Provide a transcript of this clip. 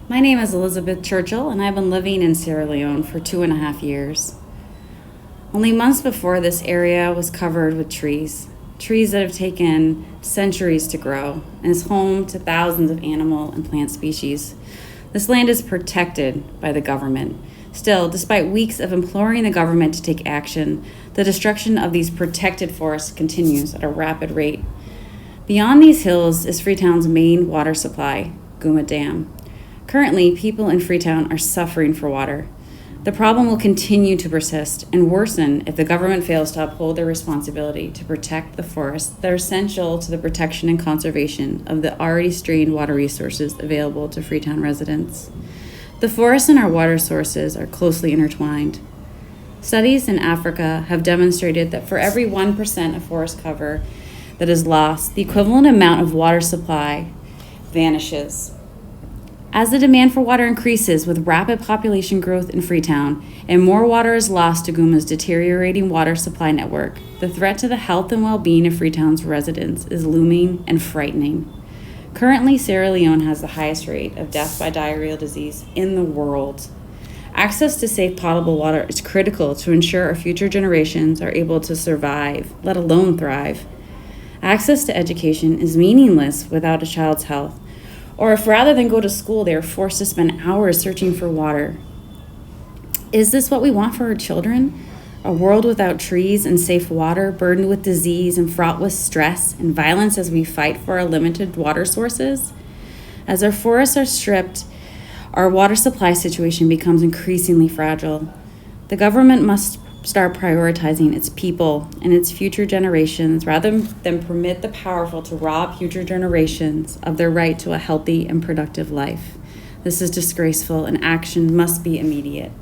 My name is Elizabeth Churchill, and I've been living in Sierra Leone for 2.5 years. Only months before, this area was covered with trees that have taken centuries to grow, and is home to thousands of animal and plant species. This land is protected by the government. Still, despite weeks of imploring the government to take action, the destruction of these protected forests continues at a rapid rate. Beyond these hills is Freetown's main water supply, Guma Dam. Currently, people in Freetown are suffering for water. The problem will continue to persist and worsen if the government fails to uphold their responsibility to protect the forests that are essential to the protection and conservation of the already strained water resources available to Freetown residents. The forests and our water sources are closely intertwined. Studies in Africa have demonstrated that for every 1% of forest cover that is lost, the equivalent amount of water supply vanishes. As the demand for water increases with rapid population growth in Freetown and more water is lost to Guma's deteriorating water supply network, the threat to the health and well-being of Freetown's residents is looming and frightening. Currently, Sierra Leone has the highest rate of death by diarrheal disease in the world. Access to safe potable water is critical to ensure our future generations are able to survive, let alone thrive. Access to education is meaningless without a child's health, or if rather than go to school, they are forced to spend hours searching for water. Is this what we want for our children? A world without trees and safe water, burdened with disease and fraught with stress and violence as we fight for our limited water sources? As our forests are stripped, our water supply situation becomes increasingly fragile. The government must start prioritizing its people and its future generations rather than permit the powerful to rob future generations of their right to a healthy and productive life. This is disgraceful, and action must be immediate.